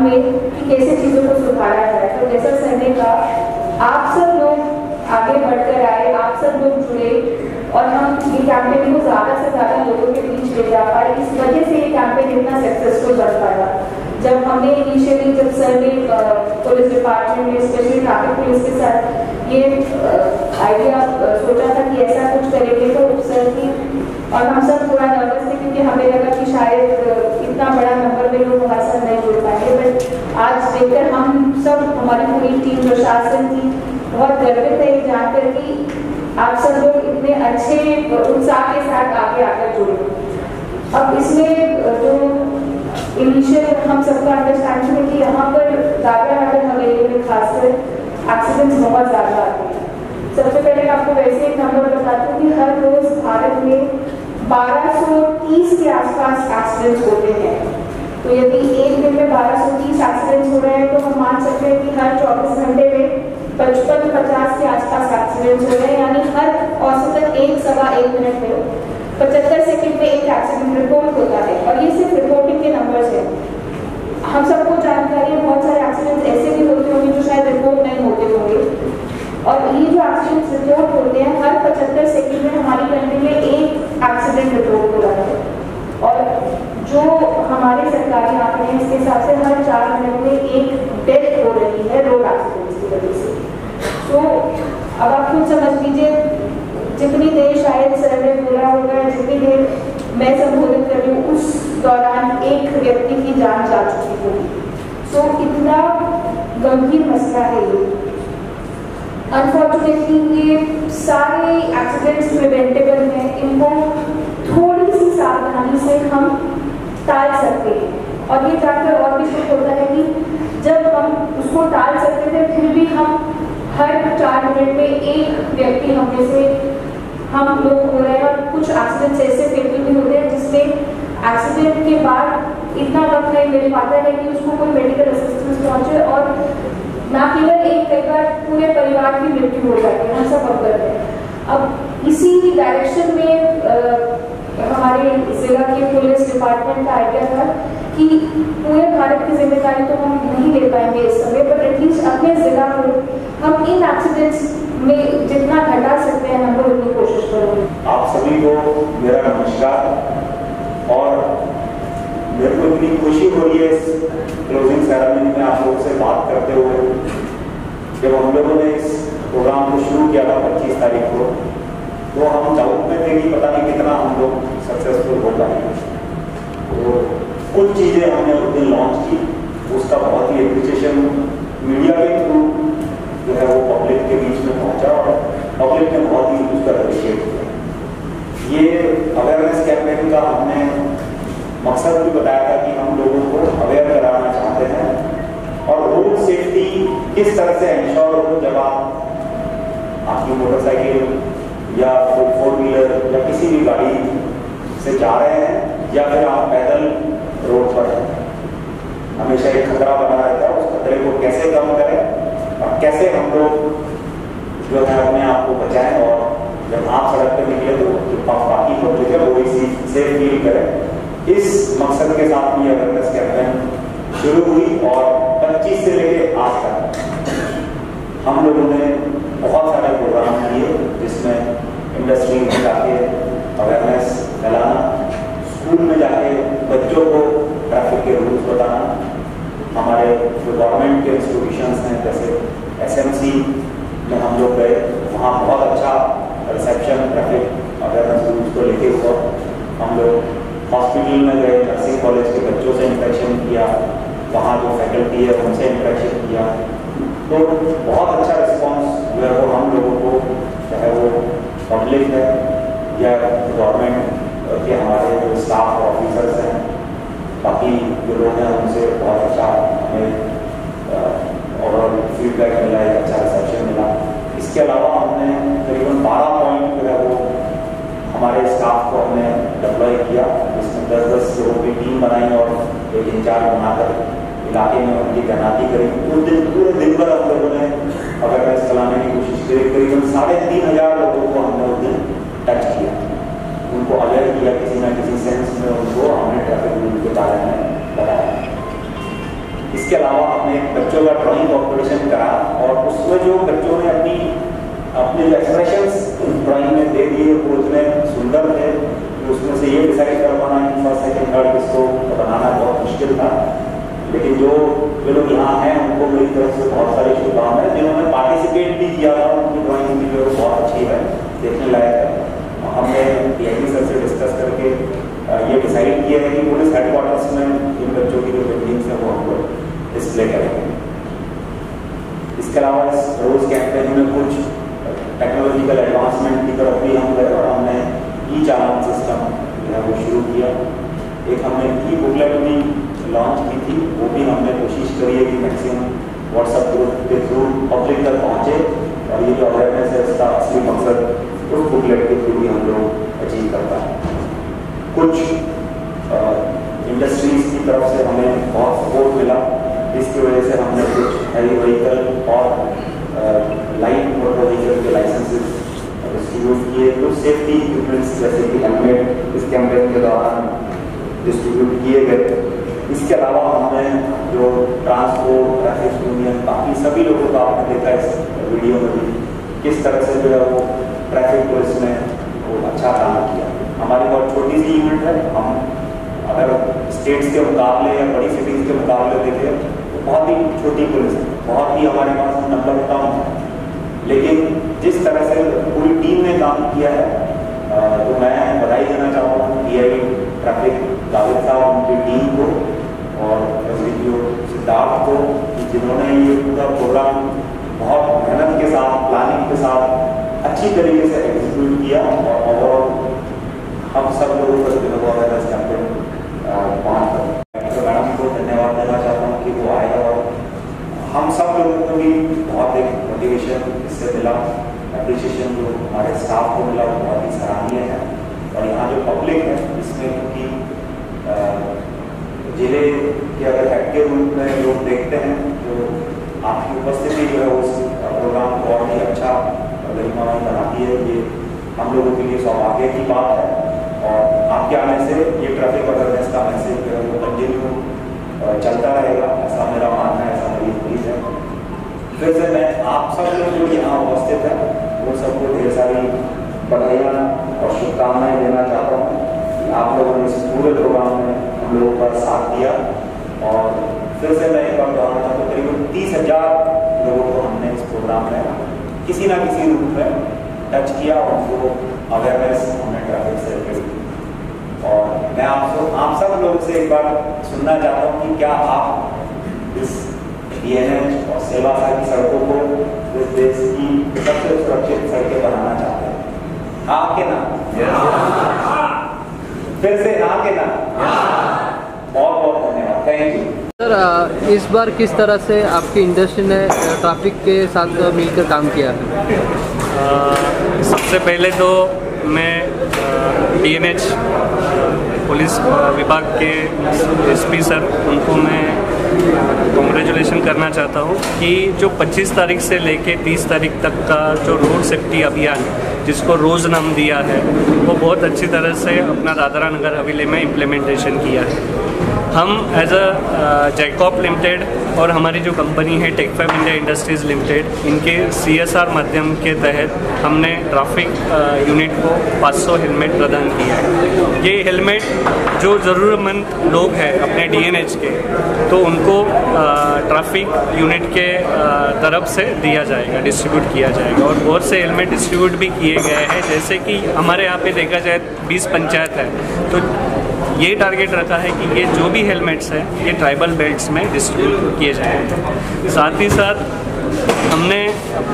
काम में कि कैसे चीज़ों को सुधारा जाए। तो जैसा सर ने कहा, आप सब लोग आगे बढ़कर आए, आप सब लोग जुड़े और हम ये कैंपेन को ज़्यादा से ज़्यादा लोगों के बीच ले जा पाए। इस वजह से ये कैंपेन इतना सक्सेसफुल बन पाया। जब हमने इनिशियली, जब सर ने पुलिस डिपार्टमेंट में, स्पेशली ट्रैफिक पुलिस के साथ ये आइडिया सोचा था कि ऐसा कुछ करेंगे, तो सर की और हम सब थोड़ा नर्वस थे क्योंकि हमें लगा कि शायद इतना बड़ा नंबर में लोग हमारे साथ नहीं जुड़ पाएंगे। बट आज देखकर हम सब, हमारी पूरी टीम, प्रशासन की बहुत गर्वित है ये जानकर कि आप सब लोग इतने अच्छे उत्साह के साथ आगे आकर जुड़े। अब इसमें जो इनिशियल हम सबका अंडरस्टैंडिंग है कि यहाँ पर दादरा नगर हवेली में खासकर एक्सीडेंट्स बहुत ज़्यादा आते हैं। सबसे पहले आपको वैसे एक नंबर बताती हूँ कि हर रोज भारत में 1230 के आसपास एक्सीडेंट्स होते हैं। तो यदि एक दिन में 1230 एक्सीडेंट्स हो रहे हैं तो हम मान सकते हैं कि हर 24 घंटे में 55-50 के आसपास एक्सीडेंट्स हो रहे हैं, यानी हर औसतन 1-1.25 मिनट में 75 सेकंड में एक एक्सीडेंट रिपोर्ट होता है। और ये सिर्फ रिपोर्टिंग के नंबर्स हैं। हम सबको जानकारी है बहुत सारे एक्सीडेंट्स ऐसे भी होते होंगे जो शायद रिपोर्ट नहीं होते होंगे। और ये जो एक्सीडेंट्स रिपोर्ट होते हैं, हर 75 सेकंड में हमारी कंट्री में एक एक्सीडेंट रिपोर्ट हो रहा है। और जो हमारे सरकारी आंकड़े हैं इसके हिसाब से हर 4 मिनट में एक डेथ हो रही है रोड एक्सीडेंट्स की वजह से। तो अब आप खुद समझ लीजिए, जितनी देर शायद सर ने बोला होगा, जितनी देर मैं संबोधित कर रही हूँ, उस दौरान एक व्यक्ति की जान जा चुकी होगी। तो इतना गंभीर मसला है ये। अनफॉर्चुनेटली ये सारे एक्सीडेंट्स प्रिवेंटेबल हैं, इनको थोड़ी सी सावधानी से हम टाल सकते हैं। और ये जानकर और भी दुख होता है कि जब हम उसको टाल सकते थे फिर भी हम हर 4 मिनट में एक व्यक्ति हम जैसे हम लोग हो रहे हैं। और कुछ एक्सीडेंट्स ऐसे फेटल भी होते हैं जिसमें एक्सीडेंट के बाद इतना वक्त नहीं मिल पाता है कि उसको कोई मेडिकल असिस्टेंस पहुंचे, और ना केवल एक, कई बार पूरे परिवार की मृत्यु हो जाती है। हम सब अवगत हैं। अब इसी डायरेक्शन में हमारे जिला के पुलिस डिपार्टमेंट का आइडिया था कि पूरे भारत की जिम्मेदारी तो हम नहीं ले पाएंगे इस समय, पर एटलीस्ट अपने जिला को हम इन एक्सीडेंट्स में जितना घटा सकते हैं हम लोग उतनी कोशिश करेंगे। आप सभी को मेरा नमस्कार। और मेरे को इतनी खुशी हो रही है इस क्लोजिंग सेरेमनी में आप लोगों से बात करते हुए। जब हम लोगों ने इस प्रोग्राम को शुरू किया था 25 तारीख को, तो हम डाउट में थे कि पता नहीं कितना हम लोग सक्सेसफुल हो पाएंगे। तो कुछ चीज़ें हमने उस दिन लॉन्च की, उसका बहुत ही एप्रिसिएशन मीडिया के थ्रू जो है वो पब्लिक के बीच में पहुंचा और पब्लिक ने बहुत ही उसका अप्रिशिएट किया। ये अवेयरनेस कैंपेन का हमने मकसद भी बताया था कि हम लोगों को अवेयर कराना चाहते हैं और रोड सेफ्टी किस तरह से इंश्योर हो जब आपकी मोटरसाइकिल या फोर व्हीलर या किसी भी गाड़ी से जा रहे हैं या फिर आप पैदल रोड पर हैं। हमेशा एक खतरा बना रहता है, उस खतरे को कैसे कम करें और कैसे हम लोग जो है अपने आप को बचाएं, और जब आप सड़क पर निकले तो बाकी पब्लिक है वो इसी से फील करें। इस मकसद के साथ ये अवेयरनेस कैंपेन शुरू हुई और 25 से लेकर आज तक हम लोगों ने बहुत सारे प्रोग्राम किए, जिसमें इंडस्ट्री में जाके अवेयरनेस फैलाना, स्कूल में जाके बच्चों को ट्रैफिक के रूल्स बताना, हमारे जो गवर्नमेंट के इंस्टीट्यूशंस हैं जैसे SMC में हम लोग गए, वहाँ बहुत अच्छा रिसेप्शन ट्रैफिक अवेयरनेस रूल्स को लेके हुआ। हम लोग हॉस्पिटल में गए, नर्सिंग कॉलेज के बच्चों से इंटरेक्शन किया, वहाँ जो फैकल्टी है उनसे इंटरेक्शन किया, तो बहुत अच्छा रिस्पॉन्स जो है वो हम लोगों को, चाहे वो पब्लिक है या गवर्नमेंट के हमारे जो स्टाफ ऑफिसर्स हैं, बाकी जो लोग हैं उनसे बहुत अच्छा हमें ओवरऑल फीडबैक मिला है, अच्छा रिसेप्शन मिला। इसके अलावा हमने करीबन 12 पॉइंट जो है वो हमारे स्टाफ को हमने डिप्लॉय किया, जिसमें 10-10 लोगों की टीम बनाई और एक इंचार्ज बनाकर इलाके में उनकी तैनाती करी। पूरे दिन भर हम लोगों ने अवेयरनेस चलाने की कोशिश करी। करीबन 3500 लोगों को हमने उस दिन टच किया, उनको अवेयर किया किसी न किसी सेंस में, उनको हमने ट्रैफिक रूल के बारे में बताया। इसके अलावा हमने बच्चों का ड्राइंग कॉम्पिटिशन करा और उसमें जो बच्चों ने अपने जो एक्सप्रेशंस ड्राइंग में दे दिए वो इतने सुंदर थे कि उसमें से ये डिसाइड कर पाना कि फर्स्ट सेकंड थर्ड इसको बनाना बहुत मुश्किल था। लेकिन जो लोग यहाँ हैं उनको मेरी तरफ से बहुत सारी शुभकामनाएं। जिन्होंने पार्टिसिपेट भी किया था उनकी ड्राइंग भी जो बहुत अच्छी है, देखने लायक है। हमने डीएमपी सर से डिस्कस करके ये डिसाइड किया है कि पुलिस हेडक्वार्टर्स में इन बच्चों की जो पेंटिंग्स है वो हम लोग डिस्प्ले करेंगे। इसके अलावा इस रोज कैंपेन में कुछ टेक्नोलॉजिकल एडवांसमेंट की तरफ भी हम गए और हमने ई चालान सिस्टम जो है वो शुरू किया। एक हमने ई बुकलेट भी लॉन्च की थी, वो भी हमने कोशिश करी है कि मैक्सिमम व्हाट्सएप ग्रुप के थ्रू पब्लिक तक पहुँचे और ये जो अवेयरनेस है इसका असली मकसद उस बुकलेट के थ्रू भी हम लोग अचीव करता है। कुछ इंडस्ट्रीज की तरफ से हमें बहुत सपोर्ट मिला, इसकी वजह से हमने कुछ हैवी व्हीकल और लाइट मोटर व्हीकल के लाइसेंसेस डिस्ट्रीब्यूट किए। कुछ सेफ्टी इक्विपमेंट्स जैसे कि हेलमेट इस कैंपेन के दौरान डिस्ट्रीब्यूट किए गए। इसके अलावा हमने जो ट्रांसपोर्ट ट्रैफिक यूनियन बाकी सभी लोगों को आपने देखा इस वीडियो में भी किस तरह से जो है वो ट्रैफिक पुलिस ने वो अच्छा काम किया। हमारी बहुत छोटी सी यूनिट है, हम अगर स्टेट्स के मुकाबले या बड़ी सिटीज़ के मुकाबले देखें तो बहुत ही छोटी पुलिस है, बहुत ही हमारे पास नंबर कम है। लेकिन जिस तरह से पूरी टीम ने काम किया है तो मैं बधाई देना चाहूँगा DIV ट्रैफिक दाविद साहब उनकी टीम को और एसडीपीओ सिद्धार्थ को कि जिन्होंने ये पूरा प्रोग्राम बहुत मेहनत के साथ प्लानिंग के साथ अच्छी तरीके से एग्जीक्यूट किया और ओवरऑल हम सब लोगों को अवेयरनेस कैंपेन मैडम को धन्यवाद देना चाहता हूँ कि वो आए और हम सब लोगों को भी बहुत एक मोटिवेशन इससे मिला। एप्रिसिएशन जो हमारे स्टाफ को मिला वो बहुत ही सराहनीय है। और यहाँ जो पब्लिक है इसमें क्योंकि जिले के अगर हेड के रूप में लोग देखते हैं तो आपकी उपस्थिति जो है उस प्रोग्राम को बहुत ही अच्छा गरिमामय बनाती है। ये हम लोगों के लिए सौभाग्य की बात है और आपके आने से ये ट्रैफिक अवेयरनेस का मैसेज जो है वो कंटिन्यू चलता रहेगा, ऐसा मेरा मानना है, ऐसा मेरी उम्मीद है। फिर से मैं आप सब लोग जो यहाँ उपस्थित हैं वो सबको ढेर सारी बधाइयाँ और शुभकामनाएं देना चाहता हूँ कि आप लोगों ने इस पूरे प्रोग्राम में हम लोगों का साथ दिया। और फिर से मैं एक बार बताना चाहता हूँ करीबन 30,000 लोगों को हमने इस प्रोग्राम में किसी ना किसी रूप में टच किया और उनको अवेयरनेस हमने ट्रैफिक से करी। और मैं आप सब लोगों से एक बार सुनना चाहता हूँ कि क्या आप इस DNH और सेवा की सड़कों को इस देश की सबसे सुरक्षित सड़कें बनाना चाहते हैं? हाँ के ना? फिर से हाँ के ना? बहुत बहुत धन्यवाद, थैंक यू सर। इस बार किस तरह से आपकी इंडस्ट्री ने ट्रैफिक के साथ मिलकर काम किया है? सबसे पहले तो मैं DNH पुलिस विभाग के SP सर उनको मैं कॉन्ग्रेचुलेशन करना चाहता हूँ कि जो 25 तारीख से लेके 30 तारीख तक का जो रोड सेफ्टी अभियान जिसको रोज़ नाम दिया है वो बहुत अच्छी तरह से अपना दादरा नगर हवेली में इम्प्लीमेंटेशन किया है। हम एज अ जैकॉप लिमिटेड और हमारी जो कंपनी है टेकफैब इंडिया इंडस्ट्रीज़ लिमिटेड इनके CSR माध्यम के तहत हमने ट्रैफिक यूनिट को 500 हेलमेट प्रदान किया है। ये हेलमेट जो ज़रूरतमंद लोग हैं अपने DNH के तो उनको ट्रैफिक यूनिट के तरफ से दिया जाएगा, डिस्ट्रीब्यूट किया जाएगा। और बहुत से हेलमेट डिस्ट्रीब्यूट भी किए गए हैं, जैसे कि हमारे यहाँ पे देखा जाए 20 पंचायत है तो ये टारगेट रखा है कि ये जो भी हेलमेट्स हैं ये ट्राइबल बेल्ट्स में डिस्ट्रीब्यूट किए जाएंगे। साथ ही साथ हमने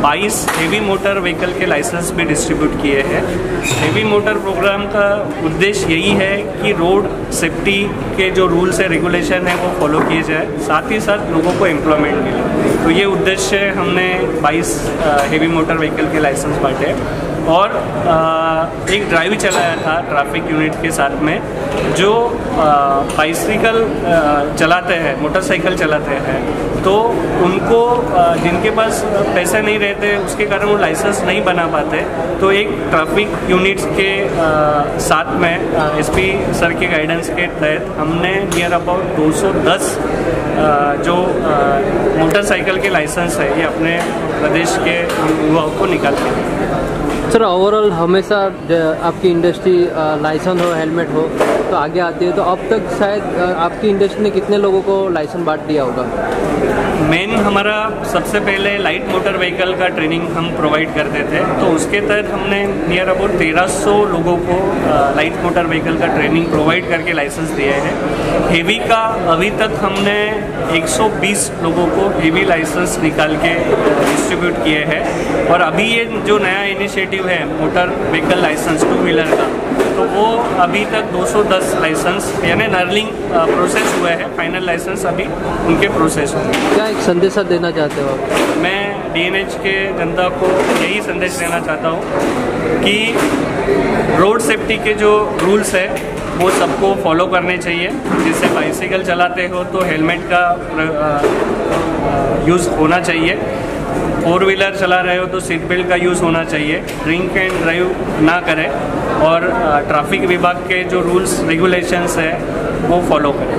22 हेवी मोटर व्हीकल के लाइसेंस भी डिस्ट्रीब्यूट किए हैं। हेवी मोटर प्रोग्राम का उद्देश्य यही है कि रोड सेफ्टी के जो रूल्स है रेगुलेशन है वो फॉलो किए जाए, साथ ही साथ लोगों को एम्प्लॉयमेंट मिले। तो ये उद्देश्य हमने 22 हेवी मोटर व्हीकल के लाइसेंस बांटे और एक ड्राइव चलाया था ट्रैफिक यूनिट के साथ में जो बाइसिकल चलाते हैं, मोटरसाइकिल चलाते हैं, तो उनको जिनके पास पैसे नहीं रहते उसके कारण वो लाइसेंस नहीं बना पाते, तो एक ट्रैफिक यूनिट्स के साथ में SP सर के गाइडेंस के तहत हमने नियर अबाउट 210 जो मोटरसाइकिल के लाइसेंस है ये अपने प्रदेश के युवाओं को निकाल के दें। सर ओवरऑल हमेशा आपकी इंडस्ट्री लाइसेंस हो हेलमेट हो तो आगे आती है, तो अब तक शायद आपकी इंडस्ट्री ने कितने लोगों को लाइसेंस बांट दिया होगा? मेन हमारा सबसे पहले लाइट मोटर व्हीकल का ट्रेनिंग हम प्रोवाइड करते थे, तो उसके तहत हमने नियर अबाउट 1300 लोगों को लाइट मोटर व्हीकल का ट्रेनिंग प्रोवाइड करके लाइसेंस दिए हैं। हेवी का अभी तक हमने 120 लोगों को हेवी लाइसेंस निकाल के डिस्ट्रीब्यूट किए हैं। और अभी ये जो नया इनिशिएटिव है मोटर व्हीकल लाइसेंस 2 व्हीलर का, तो वो अभी तक 210 लाइसेंस यानी नर्लिंग प्रोसेस हुए हैं, फाइनल लाइसेंस अभी उनके प्रोसेस होंगे। क्या एक संदेशा देना चाहते हो आप? मैं डीएनएच के जनता को यही संदेश देना चाहता हूँ कि रोड सेफ्टी के जो रूल्स है वो सबको फॉलो करने चाहिए। जैसे बाइसिकल चलाते हो तो हेलमेट का यूज़ होना चाहिए, 4 व्हीलर चला रहे हो तो सीट बेल्ट का यूज़ होना चाहिए, ड्रिंक एंड ड्राइव ना करें और ट्रैफिक विभाग के जो रूल्स रेगुलेशंस है वो फॉलो करें।